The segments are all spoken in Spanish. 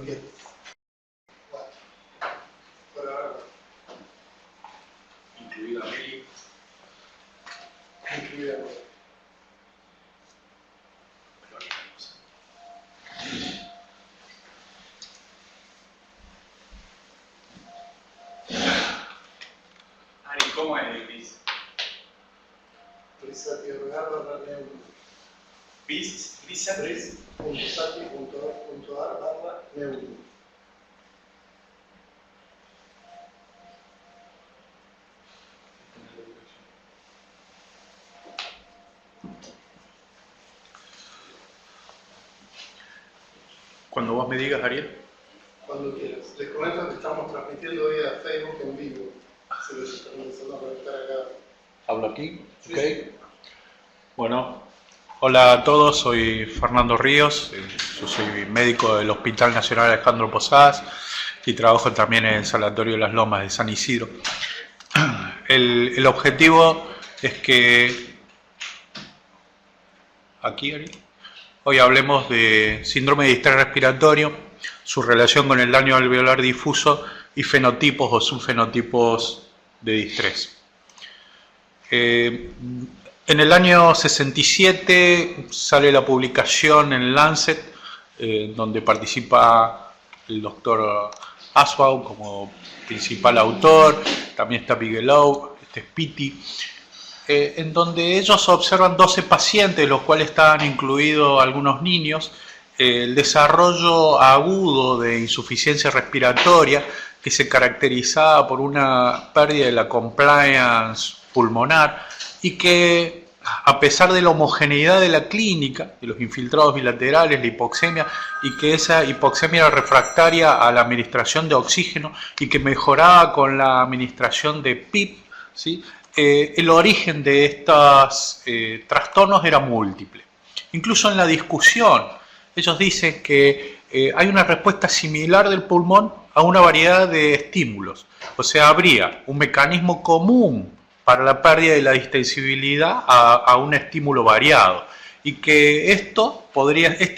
Bien. Por ahora. Incluida Meli. Incluida. Ari, ¿cómo es el bis? Bis, Bris.sati.org.ar/neuro. Cuando vos me digas, Ariel. Cuando quieras. Les comento que estamos transmitiendo hoy a Facebook en vivo. Se los están empezando a conectar acá. Hablo aquí, Sí, ok. sí. Bueno, hola a todos, soy Fernando Ríos, yo soy médico del Hospital Nacional Alejandro Posadas y trabajo también en el Sanatorio de las Lomas de San Isidro. El objetivo es que aquí, Ariel, hoy hablemos de síndrome de distrés respiratorio, su relación con el daño alveolar difuso y fenotipos o subfenotipos de distrés. En el año 67 sale la publicación en Lancet, donde participa el doctor Asbaugh como principal autor, también está Bigelow, Spiti, en donde ellos observan 12 pacientes, de los cuales estaban incluidos algunos niños, el desarrollo agudo de insuficiencia respiratoria que se caracterizaba por una pérdida de la compliance pulmonar y que, a pesar de la homogeneidad de la clínica, de los infiltrados bilaterales, la hipoxemia, y que esa hipoxemia era refractaria a la administración de oxígeno y que mejoraba con la administración de PIP, ¿sí? El origen de estos trastornos era múltiple. Incluso en la discusión, ellos dicen que hay una respuesta similar del pulmón a una variedad de estímulos. O sea, habría un mecanismo común para la pérdida de la distensibilidad a un estímulo variado. Y que esta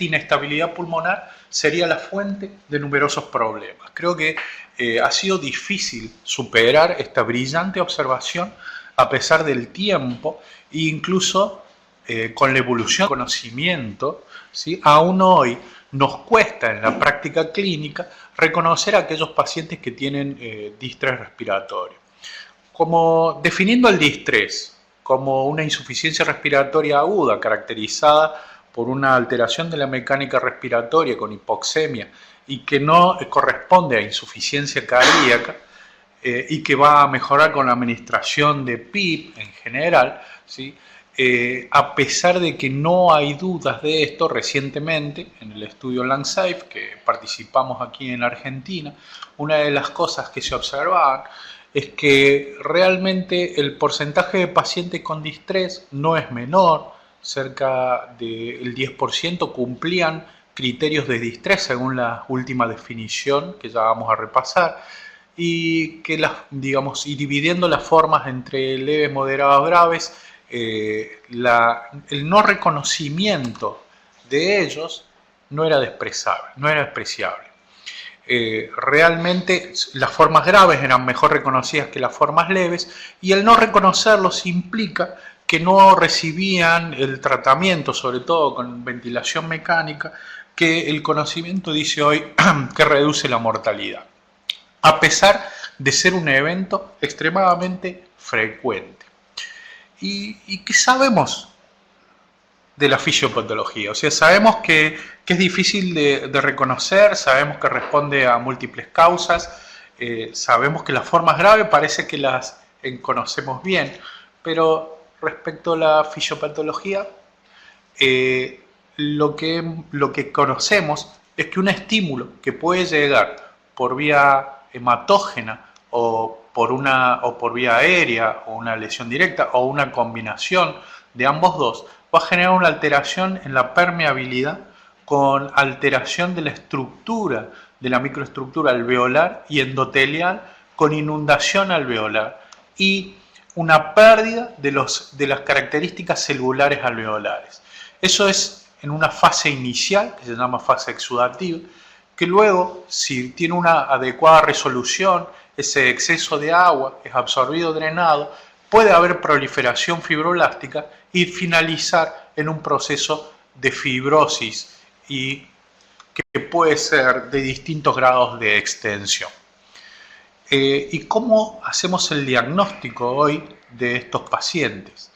inestabilidad pulmonar sería la fuente de numerosos problemas. Creo que ha sido difícil superar esta brillante observación a pesar del tiempo e incluso con la evolución del conocimiento, ¿sí? Aún hoy nos cuesta en la práctica clínica reconocer a aquellos pacientes que tienen distrés respiratorio. Como definiendo el distrés como una insuficiencia respiratoria aguda caracterizada por una alteración de la mecánica respiratoria con hipoxemia y que no corresponde a insuficiencia cardíaca, y que va a mejorar con la administración de PIP en general, ¿sí? A pesar de que no hay dudas de esto, recientemente en el estudio LungSafe que participamos aquí en Argentina, una de las cosas que se observaban es que realmente el porcentaje de pacientes con distrés no es menor, cerca del 10% cumplían criterios de distrés según la última definición que ya vamos a repasar, y que y dividiendo las formas entre leves, moderados, graves, el no reconocimiento de ellos no era despreciable. Realmente las formas graves eran mejor reconocidas que las formas leves, y el no reconocerlos implica que no recibían el tratamiento, sobre todo con ventilación mecánica, que el conocimiento dice hoy que reduce la mortalidad, a pesar de ser un evento extremadamente frecuente. ¿Y qué sabemos de la fisiopatología? O sea, sabemos que es difícil de reconocer, sabemos que responde a múltiples causas, sabemos que las formas graves parece que las conocemos bien, pero respecto a la fisiopatología, lo que conocemos es que un estímulo que puede llegar por vía hematógena o por vía aérea o una lesión directa o una combinación de ambos dos va a generar una alteración en la permeabilidad con alteración de la estructura, de la microestructura alveolar y endotelial con inundación alveolar y una pérdida de las características celulares alveolares. Eso es en una fase inicial que se llama fase exudativa, que luego, si tiene una adecuada resolución, ese exceso de agua es absorbido, drenado, puede haber proliferación fibroblástica y finalizar en un proceso de fibrosis y que puede ser de distintos grados de extensión. ¿Y cómo hacemos el diagnóstico hoy de estos pacientes?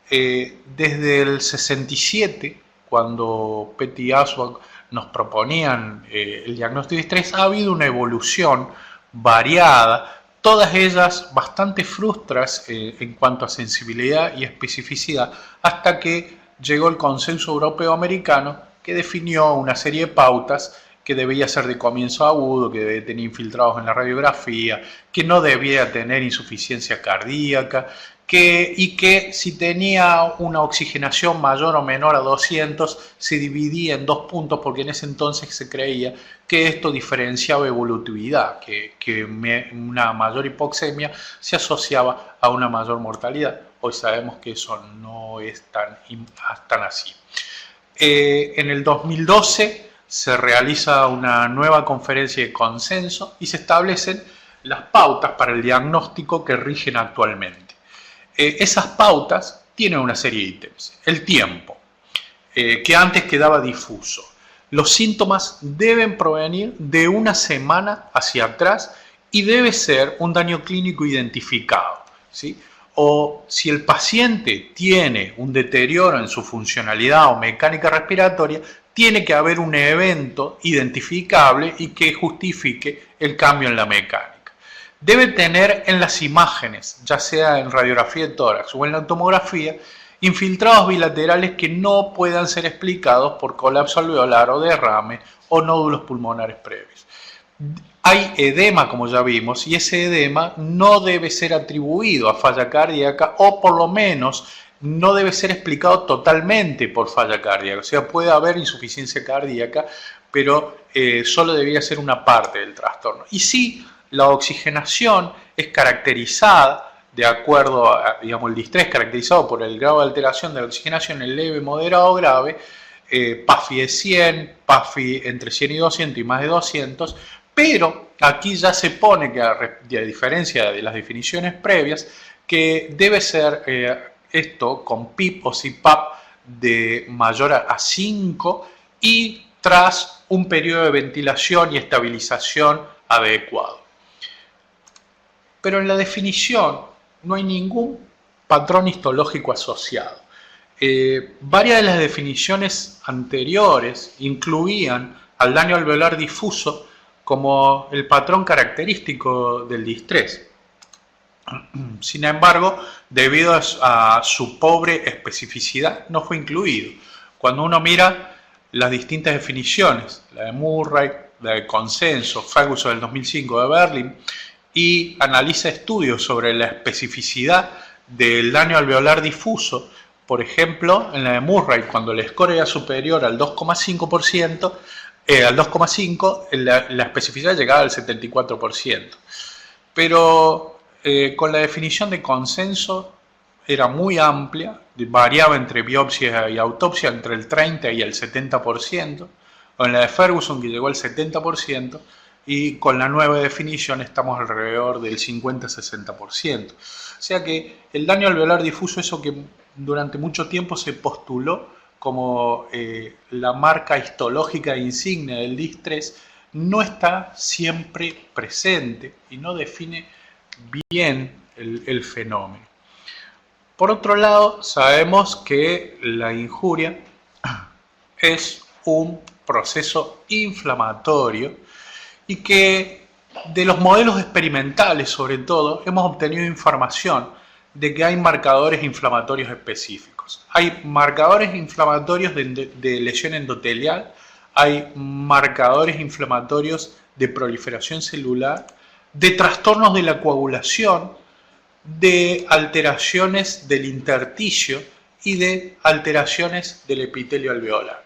Desde el 67, cuando Petty y Aswad nos proponían el diagnóstico de estrés, ha habido una evolución variada, todas ellas bastante frustras en cuanto a sensibilidad y especificidad, hasta que llegó el consenso europeo-americano que definió una serie de pautas que debía ser de comienzo agudo, que debía tener infiltrados en la radiografía, que no debía tener insuficiencia cardíaca, y que si tenía una oxigenación mayor o menor a 200 se dividía en 2 puntos, porque en ese entonces se creía que esto diferenciaba evolutividad, que una mayor hipoxemia se asociaba a una mayor mortalidad. Hoy sabemos que eso no es tan así. En el 2012 se realiza una nueva conferencia de consenso y se establecen las pautas para el diagnóstico que rigen actualmente. Esas pautas tienen una serie de ítems. El tiempo, que antes quedaba difuso. Los síntomas deben provenir de una semana hacia atrás y debe ser un daño clínico identificado, ¿sí? O si el paciente tiene un deterioro en su funcionalidad o mecánica respiratoria, tiene que haber un evento identificable y que justifique el cambio en la mecánica. Debe tener en las imágenes, ya sea en radiografía de tórax o en la tomografía, infiltrados bilaterales que no puedan ser explicados por colapso alveolar o derrame o nódulos pulmonares previos. Hay edema, como ya vimos, y ese edema no debe ser atribuido a falla cardíaca, o por lo menos no debe ser explicado totalmente por falla cardíaca. O sea, puede haber insuficiencia cardíaca, pero solo debería ser una parte del trastorno. Y si la oxigenación es caracterizada de acuerdo a, digamos, el distrés caracterizado por el grado de alteración de la oxigenación en leve, moderado o grave, PAFI de 100, PAFI entre 100 y 200 y más de 200, pero aquí ya se pone que, a diferencia de las definiciones previas, que debe ser esto con PIP o CPAP de mayor a 5 y tras un periodo de ventilación y estabilización adecuado. Pero en la definición no hay ningún patrón histológico asociado. Varias de las definiciones anteriores incluían al daño alveolar difuso como el patrón característico del distrés. Sin embargo, debido a su pobre especificidad, no fue incluido. Cuando uno mira las distintas definiciones, la de Murray, la de consenso, Ferguson del 2005 de Berlin, y analiza estudios sobre la especificidad del daño alveolar difuso, por ejemplo, en la de Murray, cuando el score era superior al 2,5%, al 2,5, la especificidad llegaba al 74%. Pero con la definición de consenso era muy amplia, variaba entre biopsia y autopsia entre el 30 y el 70%, o en la de Ferguson, que llegó al 70%, y con la nueva definición estamos alrededor del 50-60%. O sea que el daño alveolar difuso, eso que durante mucho tiempo se postuló como la marca histológica insignia del distrés, no está siempre presente y no define bien el fenómeno. Por otro lado, sabemos que la injuria es un proceso inflamatorio y que de los modelos experimentales, sobre todo, hemos obtenido información de que hay marcadores inflamatorios específicos. Hay marcadores inflamatorios de lesión endotelial, hay marcadores inflamatorios de proliferación celular, de trastornos de la coagulación, de alteraciones del intersticio y de alteraciones del epitelio alveolar.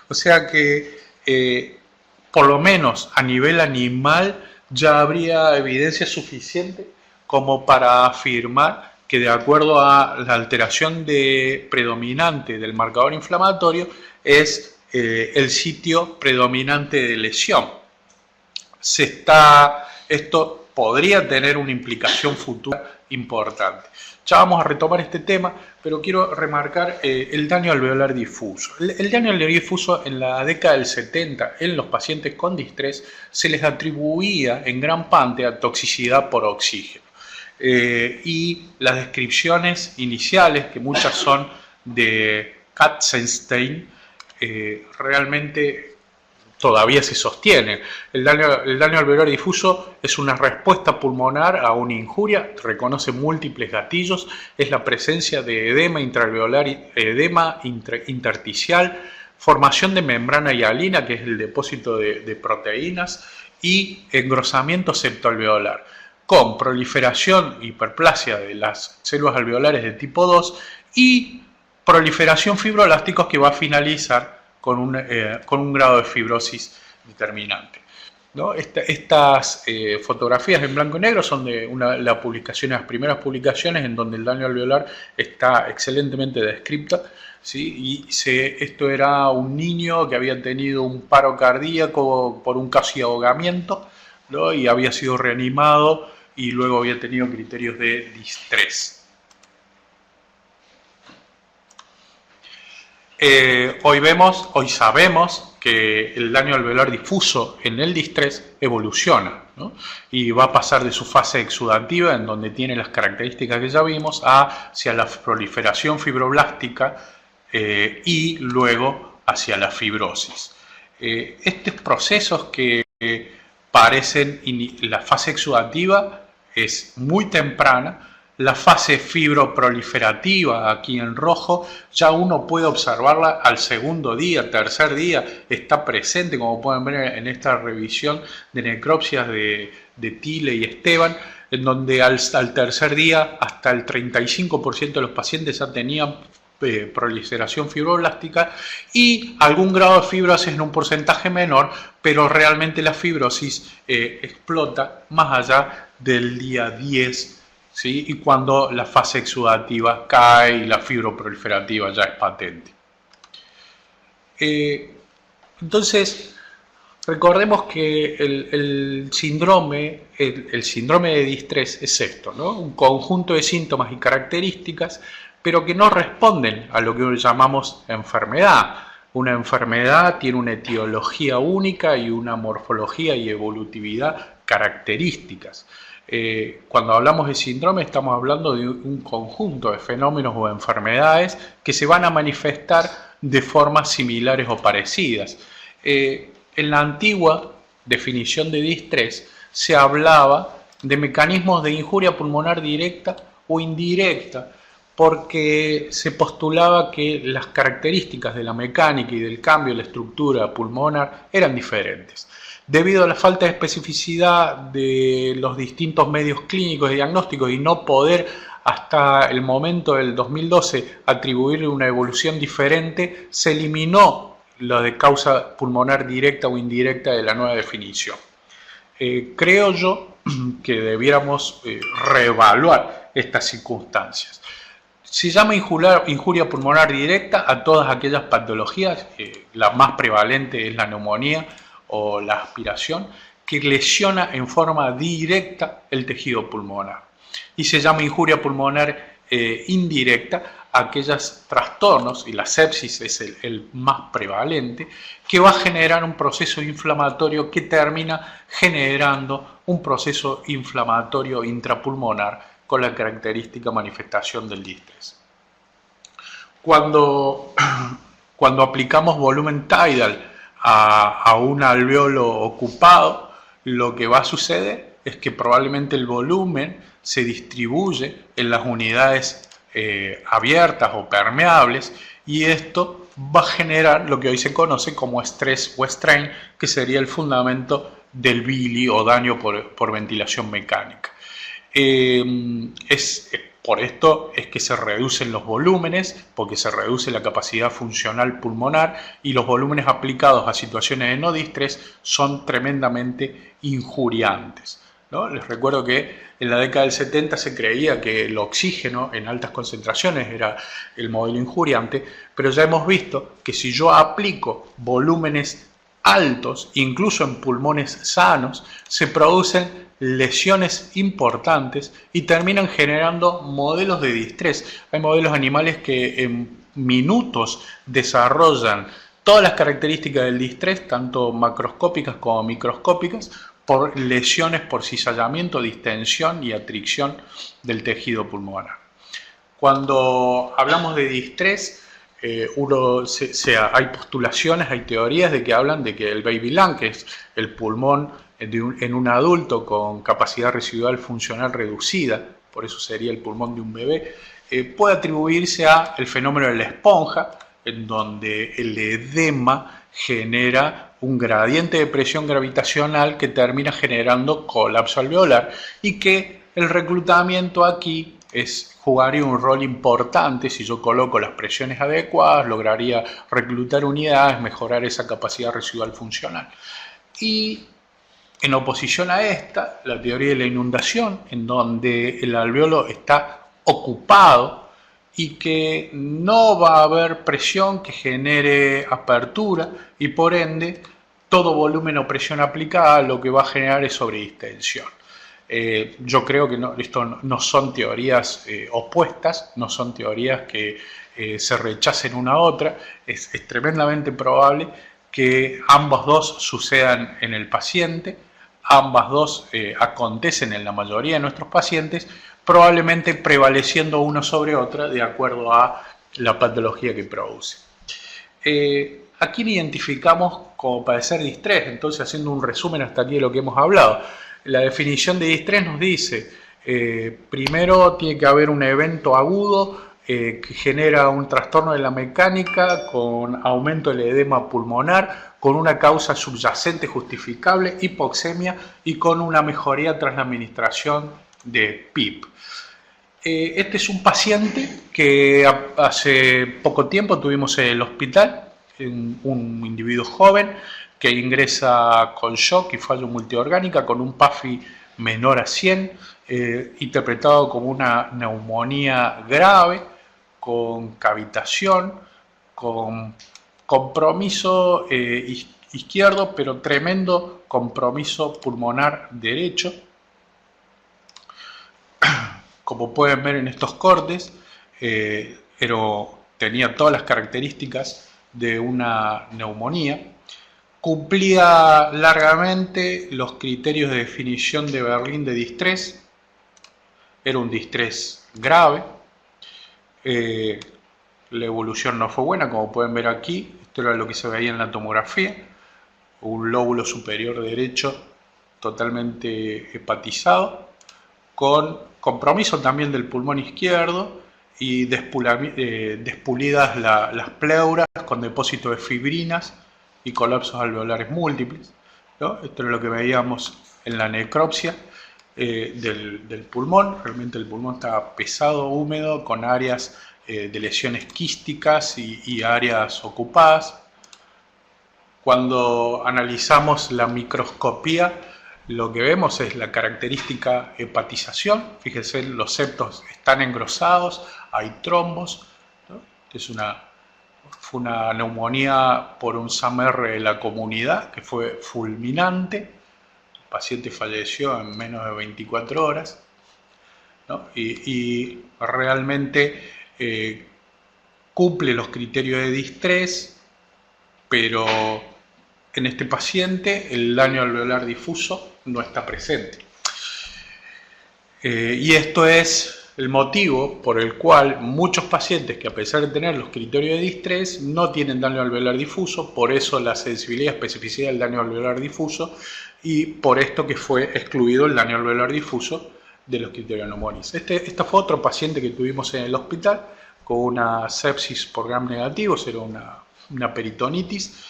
O sea que por lo menos a nivel animal ya habría evidencia suficiente como para afirmar que de acuerdo a la alteración predominante del marcador inflamatorio es el sitio predominante de lesión. esto podría tener una implicación futura importante. Ya vamos a retomar este tema, pero quiero remarcar el daño alveolar difuso. El daño alveolar difuso en la década del 70 en los pacientes con distrés se les atribuía en gran parte a toxicidad por oxígeno. Y las descripciones iniciales, que muchas son de Katzenstein, realmente todavía se sostiene. El daño alveolar difuso es una respuesta pulmonar a una injuria, reconoce múltiples gatillos, es la presencia de edema intraalveolar, edema intersticial, formación de membrana hialina, que es el depósito de proteínas, y engrosamiento septoalveolar, con proliferación, hiperplasia de las células alveolares de tipo 2 y proliferación fibroblásticos que va a finalizar con un grado de fibrosis determinante, ¿no? Estas fotografías en blanco y negro son de las primeras publicaciones en donde el daño alveolar está excelentemente descrito, ¿sí? Esto era un niño que había tenido un paro cardíaco por un casi ahogamiento, ¿no? Y había sido reanimado y luego había tenido criterios de distrés. Hoy sabemos que el daño alveolar difuso en el distrés evoluciona, ¿no? Y va a pasar de su fase exudativa, en donde tiene las características que ya vimos, hacia la proliferación fibroblástica y luego hacia la fibrosis. Estos procesos que parecen, la fase exudativa es muy temprana. La fase fibroproliferativa, aquí en rojo, ya uno puede observarla al segundo día, tercer día, está presente, como pueden ver en esta revisión de necropsias de Thiele y Esteban, en donde al tercer día hasta el 35% de los pacientes ya tenían proliferación fibroblástica y algún grado de fibrosis en un porcentaje menor, pero realmente la fibrosis explota más allá del día 10, ¿sí? Y cuando la fase exudativa cae y la fibroproliferativa ya es patente. Entonces, recordemos que el síndrome de distrés es esto, ¿no? Un conjunto de síntomas y características, pero que no responden a lo que hoy llamamos enfermedad. Una enfermedad tiene una etiología única y una morfología y evolutividad características. Cuando hablamos de síndrome estamos hablando de un conjunto de fenómenos o enfermedades que se van a manifestar de formas similares o parecidas. En la antigua definición de distrés se hablaba de mecanismos de injuria pulmonar directa o indirecta, porque se postulaba que las características de la mecánica y del cambio de la estructura pulmonar eran diferentes. Debido a la falta de especificidad de los distintos medios clínicos y diagnósticos y no poder hasta el momento del 2012 atribuirle una evolución diferente, se eliminó lo de causa pulmonar directa o indirecta de la nueva definición. Creo yo que debiéramos reevaluar estas circunstancias. Se llama injuria pulmonar directa a todas aquellas patologías, la más prevalente es la neumonía o la aspiración, que lesiona en forma directa el tejido pulmonar. Y se llama injuria pulmonar indirecta a aquellos trastornos, y la sepsis es el más prevalente, que va a generar un proceso inflamatorio que termina generando un proceso inflamatorio intrapulmonar con la característica manifestación del distrés. Cuando aplicamos volumen tidal a un alveolo ocupado, lo que va a suceder es que probablemente el volumen se distribuye en las unidades abiertas o permeables, y esto va a generar lo que hoy se conoce como estrés o strain, que sería el fundamento del BILI o daño por ventilación mecánica. Por esto es que se reducen los volúmenes, porque se reduce la capacidad funcional pulmonar, y los volúmenes aplicados a situaciones de no distrés son tremendamente injuriantes, ¿no? Les recuerdo que en la década del 70 se creía que el oxígeno en altas concentraciones era el modelo injuriante, pero ya hemos visto que si yo aplico volúmenes altos, incluso en pulmones sanos, se producen lesiones importantes y terminan generando modelos de distrés. Hay modelos animales que en minutos desarrollan todas las características del distrés, tanto macroscópicas como microscópicas, por lesiones por cizallamiento, distensión y atricción del tejido pulmonar. Cuando hablamos de distrés, hay postulaciones, hay teorías de que hablan de que el baby lung, que es el pulmón en un adulto con capacidad residual funcional reducida, por eso sería el pulmón de un bebé, puede atribuirse al fenómeno de la esponja, en donde el edema genera un gradiente de presión gravitacional que termina generando colapso alveolar, y que el reclutamiento aquí jugaría un rol importante. Si yo coloco las presiones adecuadas, lograría reclutar unidades, mejorar esa capacidad residual funcional. Y en oposición a esta, la teoría de la inundación, en donde el alveolo está ocupado y que no va a haber presión que genere apertura, y por ende todo volumen o presión aplicada lo que va a generar es sobredistensión. Yo creo que esto no son teorías opuestas, no son teorías que se rechacen una a otra. Es tremendamente probable que ambas dos sucedan en el paciente, ambas dos acontecen en la mayoría de nuestros pacientes, probablemente prevaleciendo una sobre otra de acuerdo a la patología que produce. Aquí identificamos como padecer distrés. Entonces, haciendo un resumen hasta aquí de lo que hemos hablado, la definición de distrés nos dice, primero tiene que haber un evento agudo que genera un trastorno de la mecánica con aumento del edema pulmonar, con una causa subyacente justificable, hipoxemia, y con una mejoría tras la administración de PIP. Este es un paciente que hace poco tiempo tuvimos en el hospital, un individuo joven que ingresa con shock y fallo multiorgánica, con un PAFI menor a 100, interpretado como una neumonía grave, con cavitación, con compromiso izquierdo, pero tremendo compromiso pulmonar derecho. Como pueden ver en estos cortes, tenía todas las características de una neumonía. Cumplía largamente los criterios de definición de Berlín de distrés. Era un distrés grave. La evolución no fue buena, como pueden ver aquí. Esto era lo que se veía en la tomografía. Un lóbulo superior derecho totalmente hepatizado, con compromiso también del pulmón izquierdo y despulidas las pleuras con depósito de fibrinas y colapsos alveolares múltiples, ¿no? Esto es lo que veíamos en la necropsia del pulmón. Realmente el pulmón estaba pesado, húmedo, con áreas de lesiones quísticas y áreas ocupadas. Cuando analizamos la microscopía, lo que vemos es la característica hepatización. Fíjense, los septos están engrosados, hay trombos, ¿no? Fue una neumonía por un SAM-R de la comunidad que fue fulminante. El paciente falleció en menos de 24 horas, ¿no? Y realmente cumple los criterios de distrés, pero en este paciente el daño alveolar difuso no está presente. Y esto es el motivo por el cual muchos pacientes que, a pesar de tener los criterios de distrés, no tienen daño alveolar difuso. Por eso la sensibilidad y especificidad del daño alveolar difuso, y por esto que fue excluido el daño alveolar difuso de los criterios de neumonis. Este fue otro paciente que tuvimos en el hospital con una sepsis por gram negativos, era una peritonitis,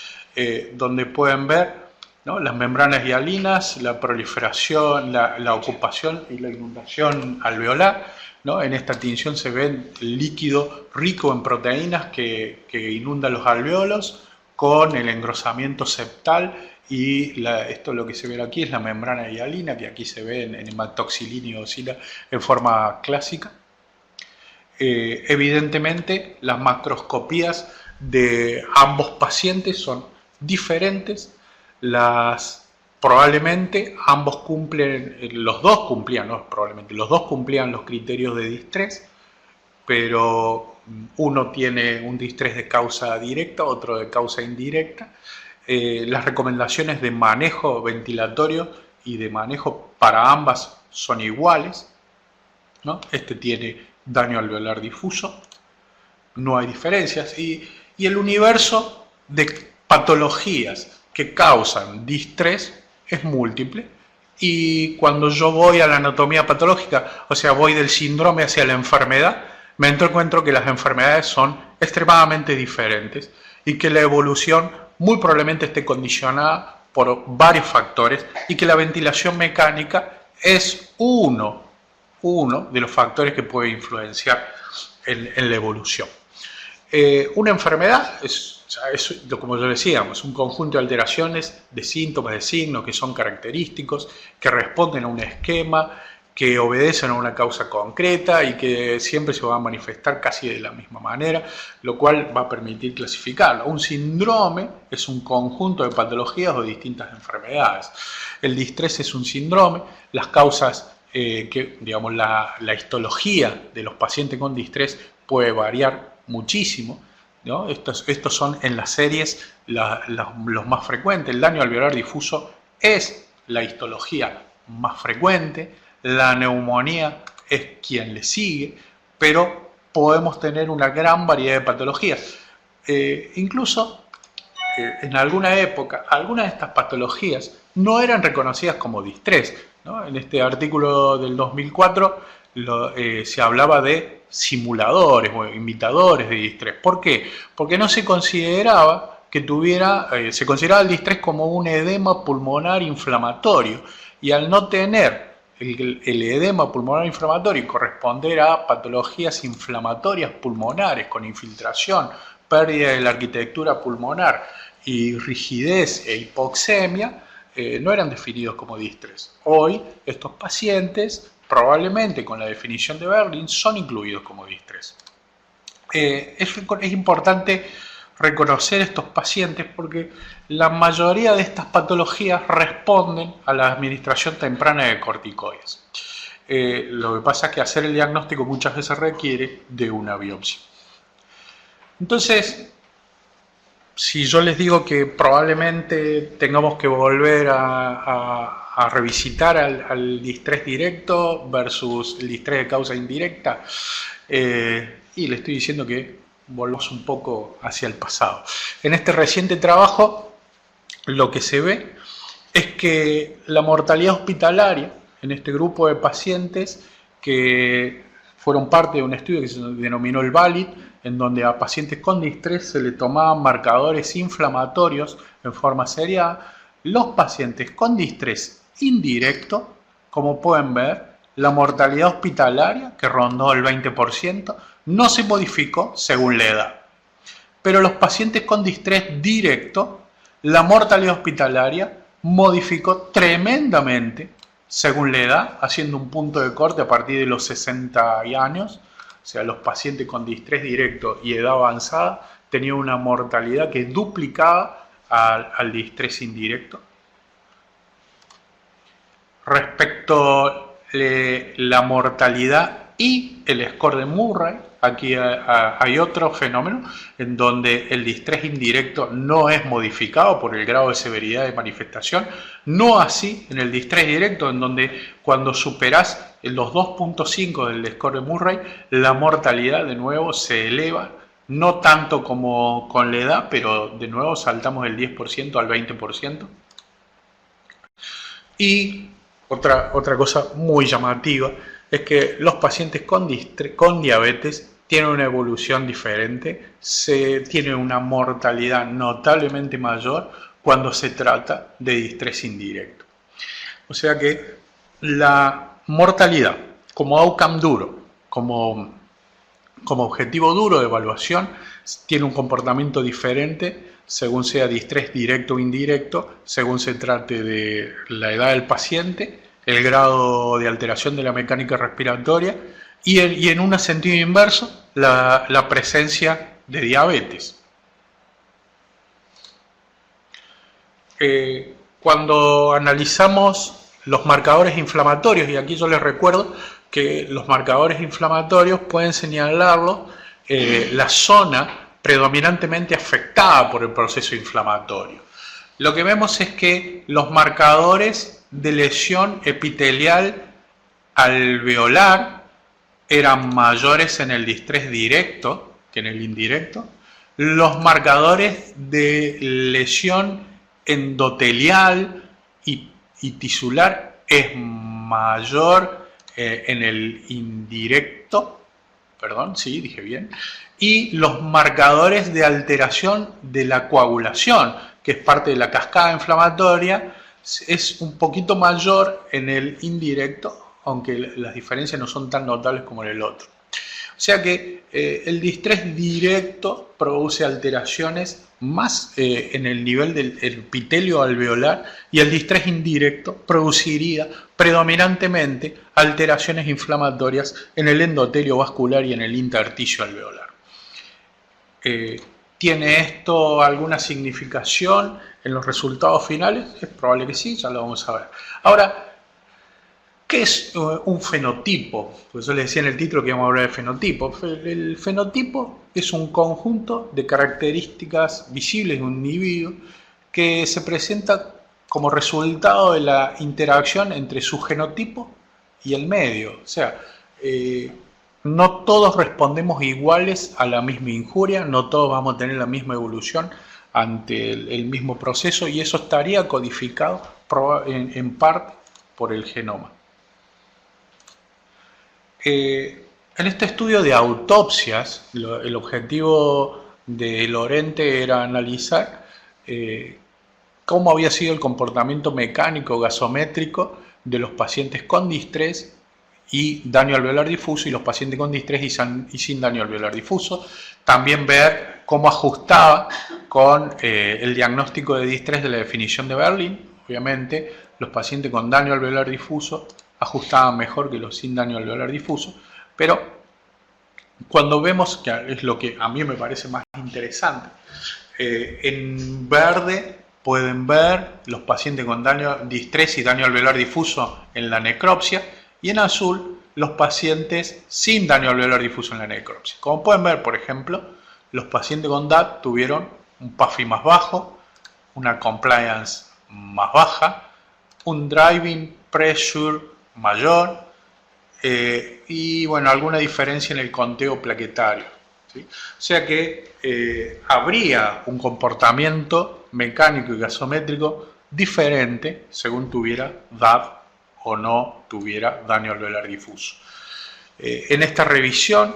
donde pueden ver, ¿no?, las membranas hialinas, la proliferación, la ocupación y la inundación alveolar, ¿no? En esta tinción se ve el líquido rico en proteínas que inunda los alveolos, con el engrosamiento septal, y esto lo que se ve aquí es la membrana hialina, que aquí se ve en hematoxilina y oscila en forma clásica. Evidentemente las macroscopías de ambos pacientes son diferentes, probablemente ambos cumplen, los dos cumplían, no probablemente, los dos cumplían los criterios de distrés, pero uno tiene un distrés de causa directa, otro de causa indirecta. Las recomendaciones de manejo ventilatorio y de manejo para ambas son iguales, ¿no? Este tiene daño alveolar difuso, no hay diferencias, y el universo de patologías que causan distrés es múltiple, y cuando yo voy a la anatomía patológica, o sea, voy del síndrome hacia la enfermedad, me encuentro que las enfermedades son extremadamente diferentes y que la evolución muy probablemente esté condicionada por varios factores y que la ventilación mecánica es uno de los factores que puede influenciar en la evolución. Una enfermedad es, como yo decía, es un conjunto de alteraciones, de síntomas, de signos que son característicos, que responden a un esquema, que obedecen a una causa concreta y que siempre se va a manifestar casi de la misma manera, lo cual va a permitir clasificarlo. Un síndrome es un conjunto de patologías o distintas enfermedades. El distrés es un síndrome, las causas, digamos, la histología de los pacientes con distrés puede variar muchísimo, ¿no? Estos son en las series los más frecuentes. El daño alveolar difuso es la histología más frecuente. La neumonía es quien le sigue, pero podemos tener una gran variedad de patologías. Incluso en alguna época, algunas de estas patologías no eran reconocidas como distrés, ¿no? En este artículo del 2004 se hablaba de simuladores o imitadores de distrés. ¿Por qué? Porque no se consideraba que se consideraba el distrés como un edema pulmonar inflamatorio, y al no tener el edema pulmonar inflamatorio y corresponder a patologías inflamatorias pulmonares con infiltración, pérdida de la arquitectura pulmonar y rigidez e hipoxemia, no eran definidos como distrés. Hoy estos pacientes, probablemente con la definición de Berlin, son incluidos como distrés. Es importante reconocer estos pacientes porque la mayoría de estas patologías responden a la administración temprana de corticoides. Lo que pasa es que hacer el diagnóstico muchas veces requiere de una biopsia. Entonces, si yo les digo que probablemente tengamos que volver a revisitar al distrés directo versus el distrés de causa indirecta, y le estoy diciendo que volvamos un poco hacia el pasado. En este reciente trabajo, lo que se ve es que la mortalidad hospitalaria en este grupo de pacientes que fueron parte de un estudio que se denominó el VALID, en donde a pacientes con distrés se le tomaban marcadores inflamatorios en forma seriada, los pacientes con distrés indirecto, como pueden ver, la mortalidad hospitalaria, que rondó el 20%, no se modificó según la edad. Pero los pacientes con distrés directo, la mortalidad hospitalaria modificó tremendamente según la edad, haciendo un punto de corte a partir de los 60 años. O sea, los pacientes con distrés directo y edad avanzada tenían una mortalidad que duplicaba al distrés indirecto. Respecto a la mortalidad y el score de Murray, aquí hay otro fenómeno en donde el distrés indirecto no es modificado por el grado de severidad de manifestación, no así en el distrés directo, en donde cuando superás los 2.5 del score de Murray, la mortalidad de nuevo se eleva, no tanto como con la edad, pero de nuevo saltamos del 10% al 20%. Y otra cosa muy llamativa es que los pacientes con diabetes tienen una evolución diferente, tienen una mortalidad notablemente mayor cuando se trata de distrés indirecto. O sea que la mortalidad como outcome duro, como objetivo duro de evaluación, tiene un comportamiento diferente según sea distrés directo o indirecto, según se trate de la edad del paciente, el grado de alteración de la mecánica respiratoria y en un sentido inverso, la presencia de diabetes. Cuando analizamos los marcadores inflamatorios, y aquí yo les recuerdo que los marcadores inflamatorios pueden señalarlo la zona predominantemente afectada por el proceso inflamatorio. Lo que vemos es que los marcadores de lesión epitelial alveolar eran mayores en el distrés directo que en el indirecto. Los marcadores de lesión endotelial y tisular es mayor en el indirecto, perdón, sí, dije bien, y los marcadores de alteración de la coagulación, que es parte de la cascada inflamatoria, es un poquito mayor en el indirecto, aunque las diferencias no son tan notables como en el otro. O sea que el distrés directo produce alteraciones más en el nivel del epitelio alveolar, y el distrés indirecto produciría predominantemente alteraciones inflamatorias en el endotelio vascular y en el intersticio alveolar. ¿Tiene esto alguna significación en los resultados finales? Es probable que sí, ya lo vamos a ver. Ahora, ¿qué es un fenotipo? Pues yo les decía en el título que íbamos a hablar de fenotipo. El fenotipo es un conjunto de características visibles de un individuo que se presenta como resultado de la interacción entre su genotipo y el medio. O sea, no todos respondemos iguales a la misma injuria, no todos vamos a tener la misma evolución ante el mismo proceso, y eso estaría codificado en parte por el genoma. En este estudio de autopsias, el objetivo de Lorente era analizar cómo había sido el comportamiento mecánico gasométrico de los pacientes con distrés y daño alveolar difuso, y los pacientes con distrés y sin daño alveolar difuso. También ver cómo ajustaba con el diagnóstico de distrés de la definición de Berlin. Obviamente, los pacientes con daño alveolar difuso ajustaban mejor que los sin daño alveolar difuso, pero cuando vemos, que es lo que a mí me parece más interesante, en verde pueden ver los pacientes con distrés y daño alveolar difuso en la necropsia, y en azul los pacientes sin daño alveolar difuso en la necropsia. Como pueden ver, por ejemplo, los pacientes con DAT tuvieron un PAFI más bajo, una compliance más baja, un driving pressure mayor, y bueno, alguna diferencia en el conteo plaquetario, ¿sí? O sea que habría un comportamiento mecánico y gasométrico diferente según tuviera DAD o no tuviera daño alveolar difuso. En esta revisión,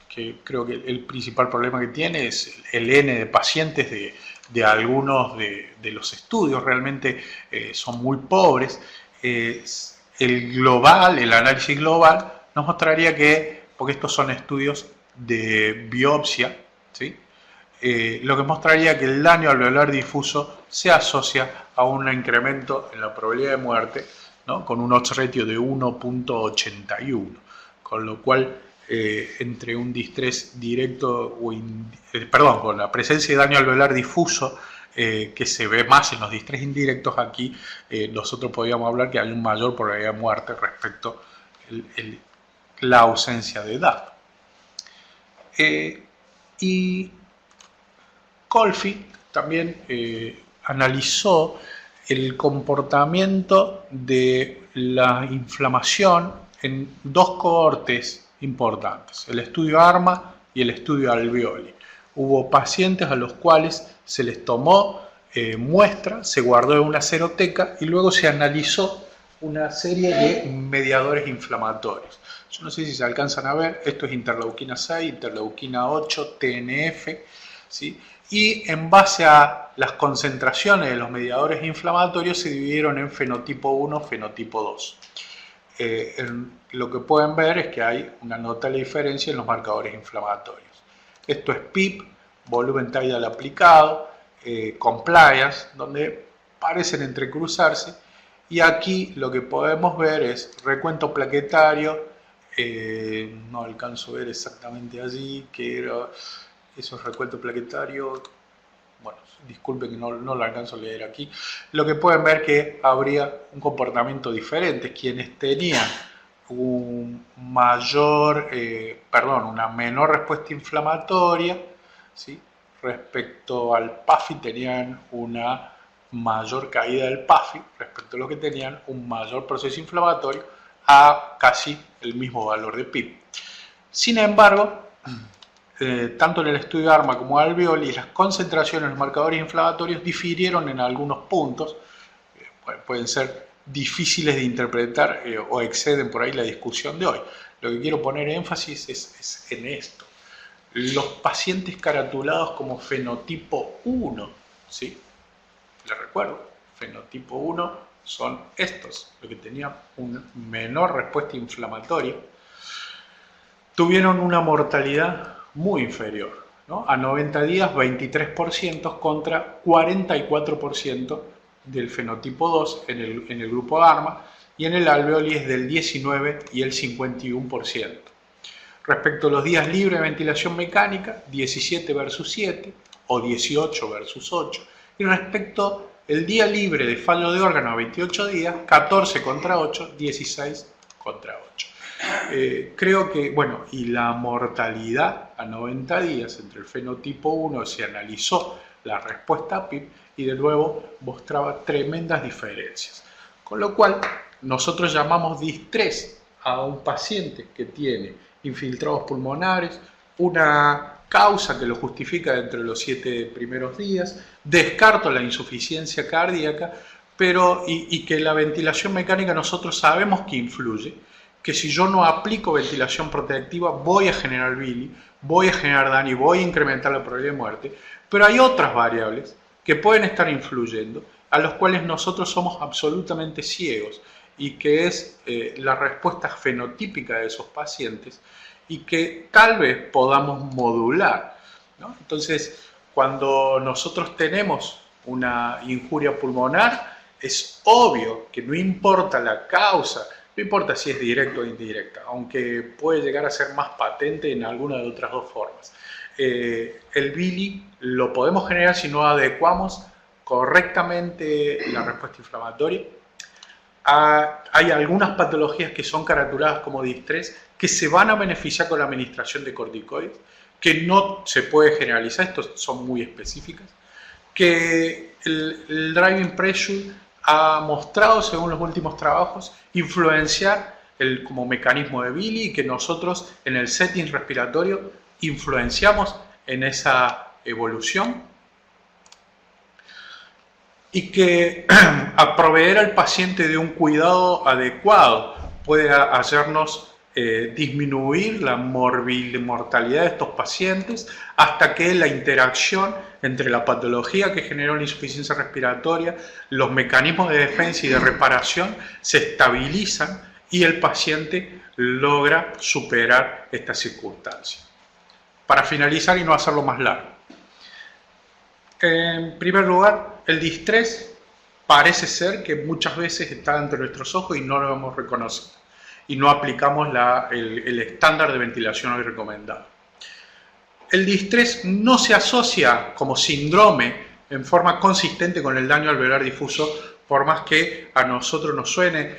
que creo que el principal problema que tiene es el N de pacientes de algunos de los estudios, realmente son muy pobres. El análisis global nos mostraría que, porque estos son estudios de biopsia, ¿sí? Lo que mostraría que el daño alveolar difuso se asocia a un incremento en la probabilidad de muerte, ¿no? Con un odds ratio de 1.81, con lo cual entre un distrés directo con la presencia de daño alveolar difuso, que se ve más en los distrés indirectos, aquí nosotros podríamos hablar que hay una mayor probabilidad de muerte respecto a la ausencia de edad. Y Colfi también analizó el comportamiento de la inflamación en dos cohortes importantes, el estudio ARMA y el estudio Alveoli. Hubo pacientes a los cuales se les tomó muestra, se guardó en una seroteca y luego se analizó una serie de mediadores inflamatorios. Yo no sé si se alcanzan a ver, esto es interleuquina 6, interleuquina 8, TNF, ¿sí? Y en base a las concentraciones de los mediadores inflamatorios se dividieron en fenotipo 1, fenotipo 2. Lo que pueden ver es que hay una notable diferencia en los marcadores inflamatorios. Esto es PIP, volumen tidal aplicado, compliance, donde parecen entrecruzarse, y aquí lo que podemos ver es recuento plaquetario. No alcanzo a ver exactamente allí que era, eso es recuento plaquetario, bueno, disculpen que no lo alcanzo a leer aquí, lo que pueden ver que habría un comportamiento diferente. Quienes tenían una menor respuesta inflamatoria, ¿sí?, respecto al PAFI, tenían una mayor caída del PAFI respecto a los que tenían un mayor proceso inflamatorio a casi el mismo valor de PIB. Sin embargo, tanto en el estudio ARMA como Alveoli, las concentraciones en los marcadores inflamatorios difirieron en algunos puntos, pueden ser difíciles de interpretar o exceden por ahí la discusión de hoy. Lo que quiero poner énfasis es en esto. Los pacientes caratulados como fenotipo 1, ¿sí?, les recuerdo, fenotipo 1 son estos, los que tenían una menor respuesta inflamatoria, tuvieron una mortalidad muy inferior, ¿no? A 90 días 23% contra 44% del fenotipo 2 en el grupo ARMA, y en el alveoli es del 19 y el 51%. Respecto a los días libres de ventilación mecánica, 17 versus 7 o 18 versus 8. Y respecto al día libre de fallo de órgano a 28 días, 14 contra 8, 16 contra 8. Creo que, bueno, y la mortalidad a 90 días entre el fenotipo 1 se analizó la respuesta a PIB y de nuevo mostraba tremendas diferencias. Con lo cual, nosotros llamamos distrés a un paciente que tiene infiltrados pulmonares, una causa que lo justifica dentro de los 7 primeros días, descarto la insuficiencia cardíaca, pero y que la ventilación mecánica nosotros sabemos que influye, que si yo no aplico ventilación protectiva voy a generar bili, voy a generar daño y voy a incrementar la probabilidad de muerte, pero hay otras variables que pueden estar influyendo, a los cuales nosotros somos absolutamente ciegos, y que es la respuesta fenotípica de esos pacientes y que tal vez podamos modular, ¿no? Entonces, cuando nosotros tenemos una injuria pulmonar, es obvio que no importa la causa, no importa si es directa o indirecta, aunque puede llegar a ser más patente en alguna de otras dos formas. El bili lo podemos generar si no adecuamos correctamente la respuesta inflamatoria. Hay algunas patologías que son caratuladas como distrés que se van a beneficiar con la administración de corticoides, que no se puede generalizar, estos son muy específicas, que el driving pressure ha mostrado, según los últimos trabajos, influenciar como mecanismo de bili, y que nosotros en el setting respiratorio influenciamos en esa evolución, y que a proveer al paciente de un cuidado adecuado puede hacernos disminuir la mortalidad de estos pacientes, hasta que la interacción entre la patología que generó la insuficiencia respiratoria, los mecanismos de defensa y de reparación se estabilizan y el paciente logra superar esta circunstancia. Para finalizar y no hacerlo más largo, en primer lugar, el distrés parece ser que muchas veces está ante nuestros ojos y no lo hemos reconocido y no aplicamos el estándar de ventilación hoy recomendado. El distrés no se asocia como síndrome en forma consistente con el daño alveolar difuso, por más que a nosotros nos suene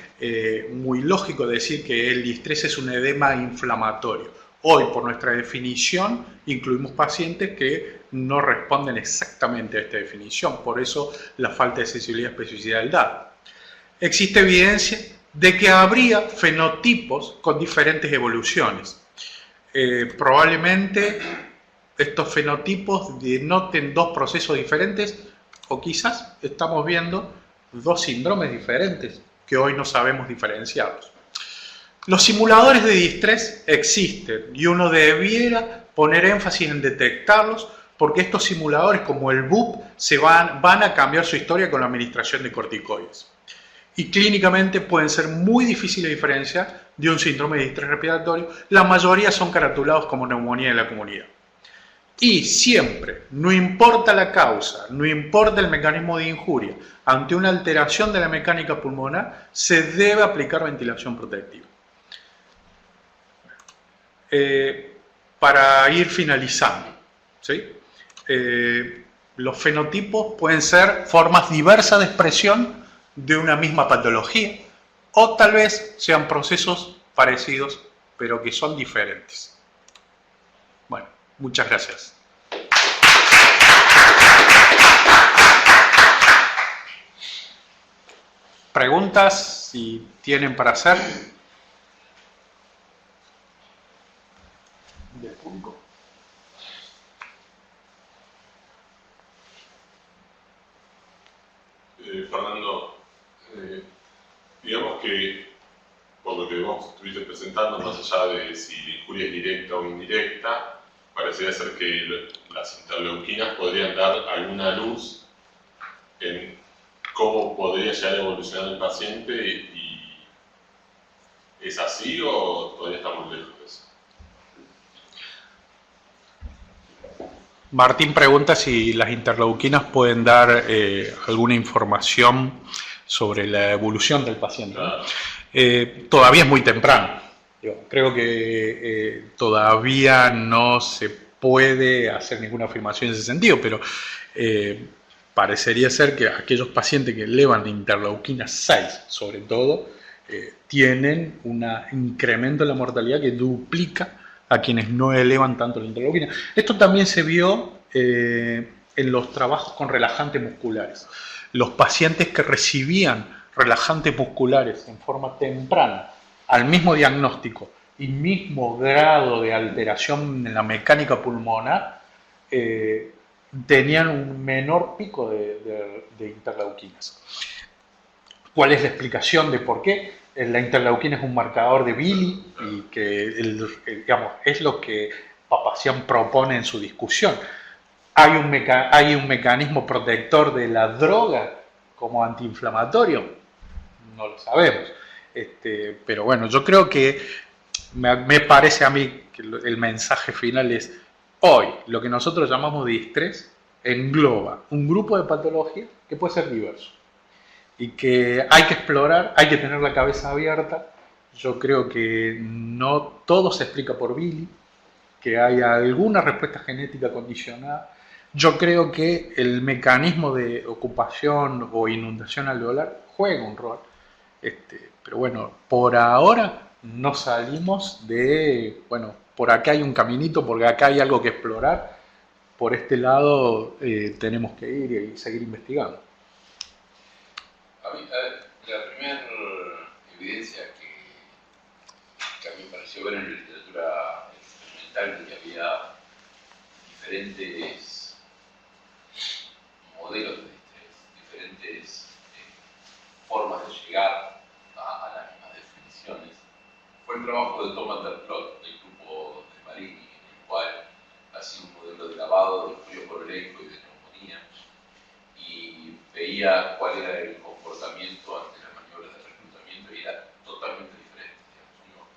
muy lógico decir que el distrés es un edema inflamatorio. Hoy, por nuestra definición, incluimos pacientes que no responden exactamente a esta definición, por eso la falta de sensibilidad y especificidad del dato. Existe evidencia de que habría fenotipos con diferentes evoluciones. Probablemente estos fenotipos denoten dos procesos diferentes, o quizás estamos viendo dos síndromes diferentes que hoy no sabemos diferenciarlos. Los simuladores de distrés existen y uno debiera poner énfasis en detectarlos, porque estos simuladores, como el BUP, van a cambiar su historia con la administración de corticoides. Y clínicamente pueden ser muy difíciles de diferenciar de un síndrome de distrés respiratorio. La mayoría son caratulados como neumonía en la comunidad. Y siempre, no importa la causa, no importa el mecanismo de injuria, ante una alteración de la mecánica pulmonar, se debe aplicar ventilación protectiva. Para ir finalizando, ¿sí? los fenotipos pueden ser formas diversas de expresión de una misma patología, o tal vez sean procesos parecidos, pero que son diferentes. Bueno, muchas gracias. ¿Preguntas si tienen para hacer? ¿Del público? Fernando, digamos que por lo que vos estuviste presentando, más allá de si la injuria es directa o indirecta, parecería ser que las interleuquinas podrían dar alguna luz en cómo podría llegar a evolucionar el paciente, y ¿es así o todavía estamos lejos de eso? Martín pregunta si las interleuquinas pueden dar alguna información sobre la evolución del paciente. Claro. Todavía es muy temprano. Creo que todavía no se puede hacer ninguna afirmación en ese sentido, pero parecería ser que aquellos pacientes que elevan interleuquina 6, sobre todo, tienen un incremento en la mortalidad que duplica a quienes no elevan tanto la interleuquina. Esto también se vio en los trabajos con relajantes musculares. Los pacientes que recibían relajantes musculares en forma temprana, al mismo diagnóstico y mismo grado de alteración en la mecánica pulmonar, tenían un menor pico de interleuquinas. ¿Cuál es la explicación de por qué? La interleuquina es un marcador de Billy y que digamos, es lo que Papazian propone en su discusión. ¿Hay un mecanismo protector de la droga como antiinflamatorio? No lo sabemos. Pero bueno, yo creo que me parece a mí que el mensaje final es: hoy lo que nosotros llamamos de distrés engloba un grupo de patologías que puede ser diverso y que hay que explorar, hay que tener la cabeza abierta. Yo creo que no todo se explica por Billy, que hay alguna respuesta genética condicionada. Yo creo que el mecanismo de ocupación o inundación alveolar juega un rol. Pero bueno, por ahora no salimos de, bueno, por acá hay un caminito, porque acá hay algo que explorar, por este lado tenemos que ir y seguir investigando. A mí, la primera evidencia que a mí me pareció ver en la literatura experimental de que había diferentes modelos de distrés, diferentes formas de llegar a las mismas definiciones, fue el trabajo de Thomas Derplot del grupo de Marini, en el cual hacía un modelo de lavado del fluido coroleico y de neumonía, y veía cuál era el comportamiento ante las maniobras de reclutamiento, y era totalmente diferente. Uno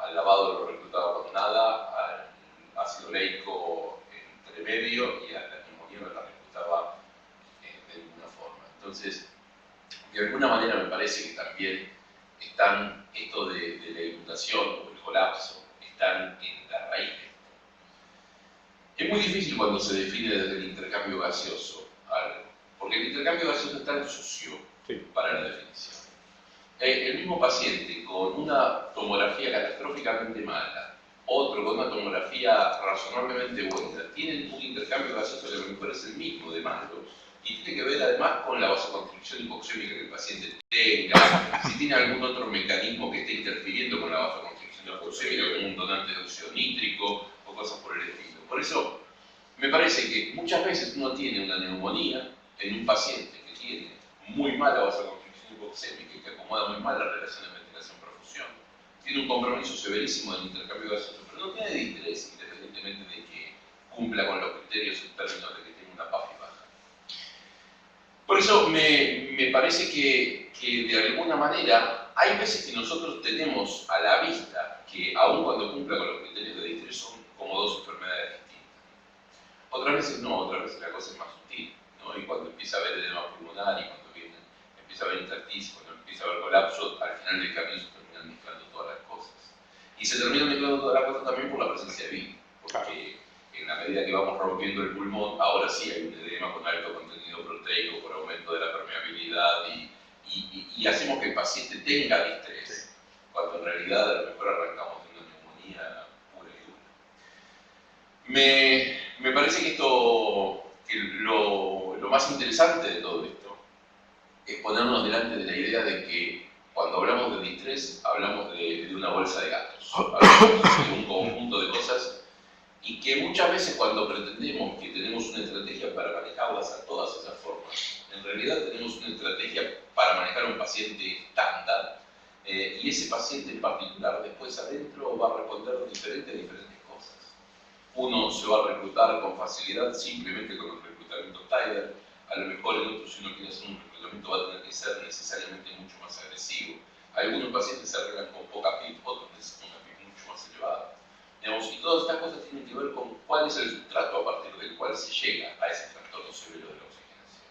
al lavado lo reclutaba con nada, al ácido oleico entre medio, y a la neumonía no la reclutaba de ninguna forma. Entonces, de alguna manera me parece que también están, esto de la inundación o el colapso, están en la raíz. Es muy difícil cuando se define desde el intercambio gaseoso algo, porque el intercambio gaseoso es tan sucio para la definición. El mismo paciente con una tomografía catastróficamente mala, otro con una tomografía razonablemente buena, tienen un intercambio gaseoso que a lo mejor es el mismo de malo, y tiene que ver además con la vasoconstricción hipoxémica que el paciente tenga, si tiene algún otro mecanismo que esté interfiriendo con la vasoconstricción hipoxémica, como un donante de óxido nítrico o cosas por el estilo. Por eso me parece que muchas veces uno tiene una neumonía en un paciente que tiene muy mala vasoconstricción hipoxémica y que acomoda muy mal la relación de ventilación-perfusión. Tiene un compromiso severísimo del intercambio gaseoso, pero no tiene distrés, independientemente de que cumpla con los criterios en términos de que tenga una PAFI baja. Por eso me parece que de alguna manera hay veces que nosotros tenemos a la vista que aun cuando cumpla con los criterios de distrés son como dos enfermedades distintas. Otras veces no, otras veces la cosa es más sutil, ¿no? Y cuando empieza a haber edema pulmonar y cuando empieza a haber intersticio, cuando empieza a haber colapso, al final del camino se terminan mezclando todas las cosas. Y se terminan mezclando todas las cosas también por la presencia de virus, porque en la medida que vamos rompiendo el pulmón, ahora sí hay un edema con alto contenido proteico por aumento de la permeabilidad y hacemos que el paciente tenga distrés, cuando en realidad a lo mejor arrancamos de una neumonía pura y dura. Me parece que lo más interesante de todo esto es ponernos delante de la idea de que cuando hablamos de distrés, hablamos de una bolsa de gatos, hablamos de un conjunto de cosas y que muchas veces cuando pretendemos que tenemos una estrategia para manejarlas a todas esas formas, en realidad tenemos una estrategia para manejar a un paciente estándar y ese paciente en particular después adentro va a responder diferente a diferentes cosas. Uno se va a reclutar con facilidad simplemente con el reclutamiento Tider, a lo mejor el otro, si uno quiere hacer un reclutamiento, va a tener que ser necesariamente mucho más agresivo. Algunos pacientes se arreglan con poca PIB, otros necesitan una PIB mucho más elevada. Digamos, y todas estas cosas tienen que ver con cuál es el sustrato a partir del cual se llega a ese trastorno severo de la oxigenación.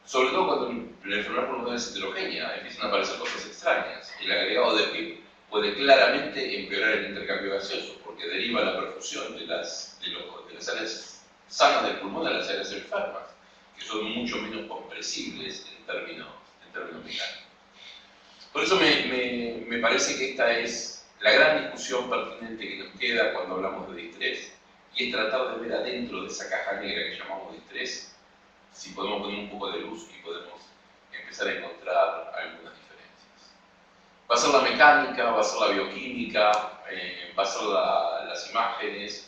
Sobre todo cuando la enfermedad pulmonar es heterogénea, empiezan a aparecer cosas extrañas. El agregado de PIB puede claramente empeorar el intercambio gaseoso, porque deriva la perfusión de las áreas sanas del pulmón a las áreas enfermas, que son mucho menos compresibles en términos mecánicos. Por eso me parece que esta es la gran discusión pertinente que nos queda cuando hablamos de distrés, y es tratar de ver adentro de esa caja negra que llamamos distrés, si podemos poner un poco de luz y podemos empezar a encontrar algunas diferencias. Va a ser la mecánica, va a ser la bioquímica, va a ser las imágenes,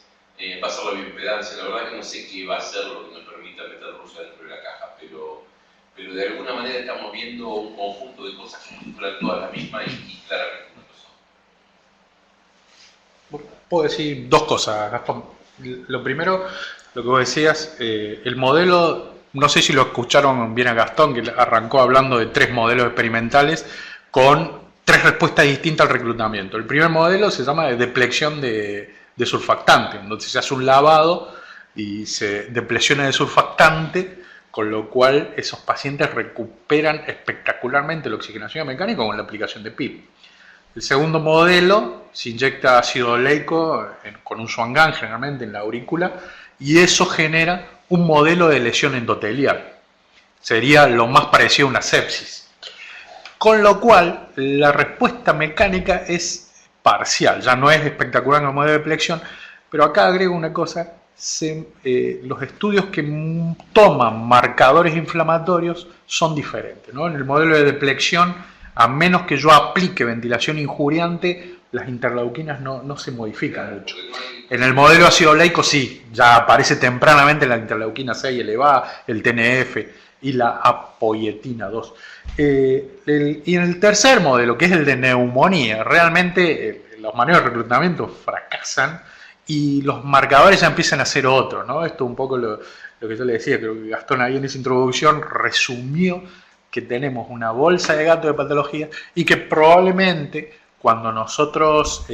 va a ser la bioimpedancia. La verdad que no sé qué va a ser lo que nos permita meter luz dentro de la caja, pero de alguna manera estamos viendo un conjunto de cosas que estructuran todas la misma y claramente una persona. Puedo decir dos cosas, Gastón. Lo primero, lo que vos decías, el modelo, no sé si lo escucharon bien a Gastón, que arrancó hablando de 3 modelos experimentales con 3 respuestas distintas al reclutamiento. El primer modelo se llama de depleción de surfactante, donde se hace un lavado y se depresiona de surfactante, con lo cual esos pacientes recuperan espectacularmente la oxigenación mecánica con la aplicación de PIB. El segundo modelo se inyecta ácido oleico con un Swan-Ganz generalmente en la aurícula y eso genera un modelo de lesión endotelial. Sería lo más parecido a una sepsis. Con lo cual la respuesta mecánica es parcial, ya no es espectacular en el modelo de depleción, pero acá agrego una cosa, los estudios que toman marcadores inflamatorios son diferentes, ¿no? En el modelo de depleción, a menos que yo aplique ventilación injuriante, las interleuquinas no se modifican mucho. En el modelo ácido oleico sí, ya aparece tempranamente la interleuquina 6 elevada, el TNF y la apoietina 2. Y en el tercer modelo, que es el de neumonía, realmente los manejos de reclutamiento fracasan y los marcadores ya empiezan a ser otros, ¿no? Esto es un poco lo que yo le decía, creo que Gastón ahí en esa introducción resumió que tenemos una bolsa de gato de patología y que probablemente cuando nosotros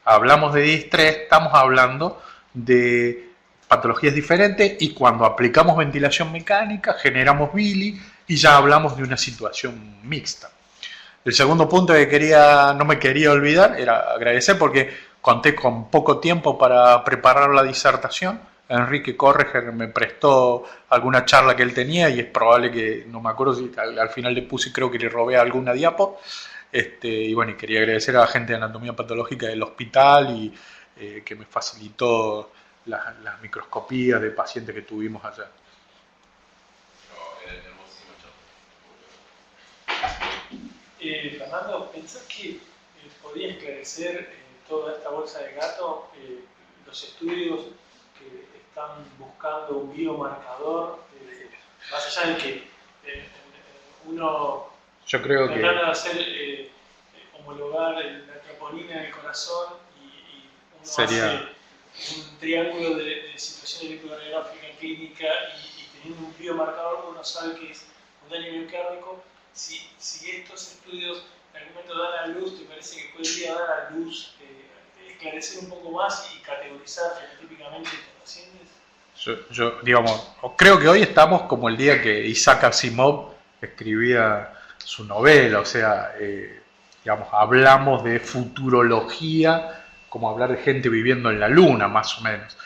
hablamos de distrés estamos hablando de patologías diferentes y cuando aplicamos ventilación mecánica generamos bili y ya hablamos de una situación mixta. El segundo punto que no me quería olvidar era agradecer porque conté con poco tiempo para preparar la disertación. Enrique Correger me prestó alguna charla que él tenía y es probable que, no me acuerdo si al final le puse, creo que le robé alguna diapo. Y bueno, y quería agradecer a la gente de anatomía patológica del hospital y que me facilitó las microscopías de pacientes que tuvimos allá. Fernando, ¿pensás que podría esclarecer toda esta bolsa de gato, los estudios que están buscando un biomarcador, más allá de que uno yo creo que trata de hacer homologar la troponina en el corazón y uno sería hace un triángulo de situación electrocardiográfica clínica y teniendo un biomarcador uno sabe que es un daño miocárdico? Si estos estudios en algún momento dan a luz, ¿te parece que podría dar a luz, esclarecer un poco más y categorizar fenotípicamente estos pacientes? Yo, digamos, creo que hoy estamos como el día que Isaac Asimov escribía su novela, o sea, digamos, hablamos de futurología como hablar de gente viviendo en la luna, más o menos.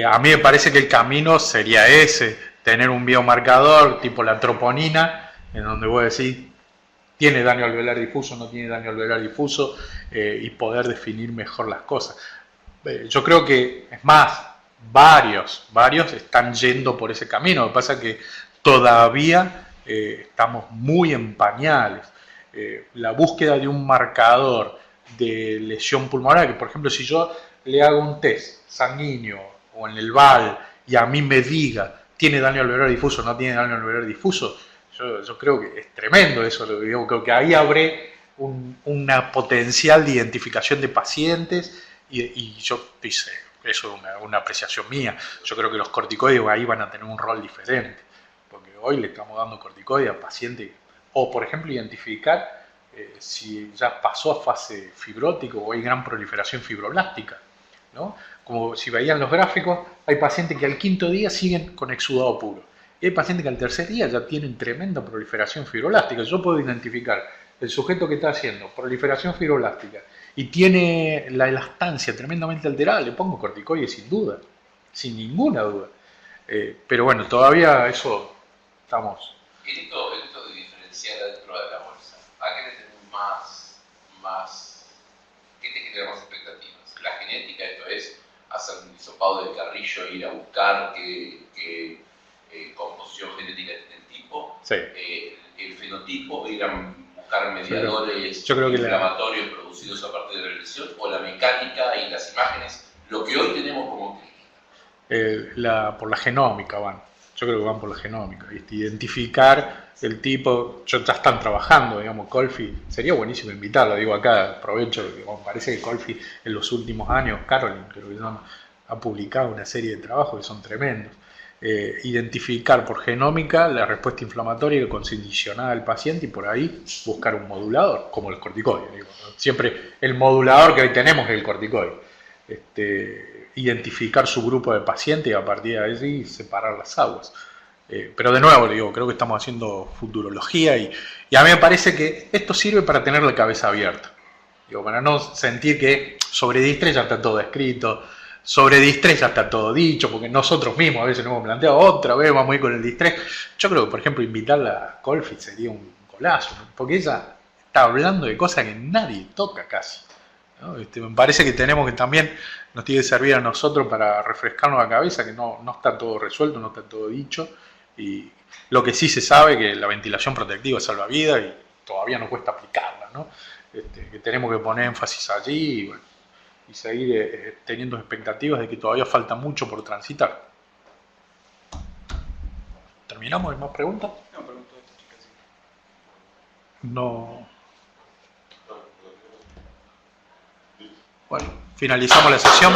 A mí me parece que el camino sería ese, tener un biomarcador tipo la troponina, en donde voy a decir, tiene daño alveolar difuso, no tiene daño alveolar difuso, y poder definir mejor las cosas. Yo creo que, es más, varios están yendo por ese camino. Lo que pasa es que todavía estamos muy en pañales. La búsqueda de un marcador de lesión pulmonar, que por ejemplo si yo le hago un test sanguíneo o en el VAL y a mí me diga tiene daño alveolar difuso o no tiene daño alveolar difuso, yo creo que es tremendo eso. Yo creo que ahí abre una potencial de identificación de pacientes y yo dice, eso es una apreciación mía. Yo creo que los corticoides ahí van a tener un rol diferente, porque hoy le estamos dando corticoides a pacientes, o por ejemplo identificar si ya pasó a fase fibrótica o hay gran proliferación fibroblástica, ¿no? Como si veían los gráficos, hay pacientes que al 5.º día siguen con exudado puro, y hay pacientes que al 3.er día ya tienen tremenda proliferación fibroblástica. Yo puedo identificar el sujeto que está haciendo proliferación fibroblástica y tiene la elastancia tremendamente alterada, le pongo corticoides sin duda, sin ninguna duda. Pero bueno, todavía eso estamos... En esto de diferenciar dentro de la bolsa, ¿a qué le tenemos más, qué te genera más expectativas? La genética, esto es hacer un hisopado del carrillo e ir a buscar qué composición genética tiene el tipo, Sí. El fenotipo, ir a buscar mediadores yo creo que inflamatorios producidos a partir de la lesión, o la mecánica y las imágenes, lo que hoy tenemos como clínica. Por la genómica van. Yo creo que van por la genómica. Identificar el tipo, ya están trabajando, digamos, Colfi, sería buenísimo invitarlo, digo acá, aprovecho, me parece que Colfi en los últimos años, Caroline, creo que se llama, ha publicado una serie de trabajos que son tremendos. Identificar por genómica la respuesta inflamatoria condicionada al paciente y por ahí buscar un modulador, como el corticoide. Digo, ¿no? Siempre el modulador que hoy tenemos es el corticoide. Identificar su grupo de pacientes y a partir de allí separar las aguas. Pero de nuevo, digo, creo que estamos haciendo futurología y a mí me parece que esto sirve para tener la cabeza abierta. Digo, para no sentir que sobre distrés ya está todo escrito, sobre distrés ya está todo dicho, porque nosotros mismos a veces nos hemos planteado otra vez, vamos a ir con el distrés. Yo creo que, por ejemplo, invitarla a Colfi sería un golazo, ¿no? Porque ella está hablando de cosas que nadie toca casi, ¿no? Me parece que tenemos que también, nos tiene que servir a nosotros para refrescarnos la cabeza, que no está todo resuelto, no está todo dicho, y lo que sí se sabe que la ventilación protectiva salva vidas y todavía no cuesta aplicarla, ¿no? Que tenemos que poner énfasis allí y, bueno, y seguir teniendo expectativas de que todavía falta mucho por transitar. ¿Terminamos? ¿Hay más preguntas? No, pregunto esto, chicas. No. Bueno, finalizamos la sesión.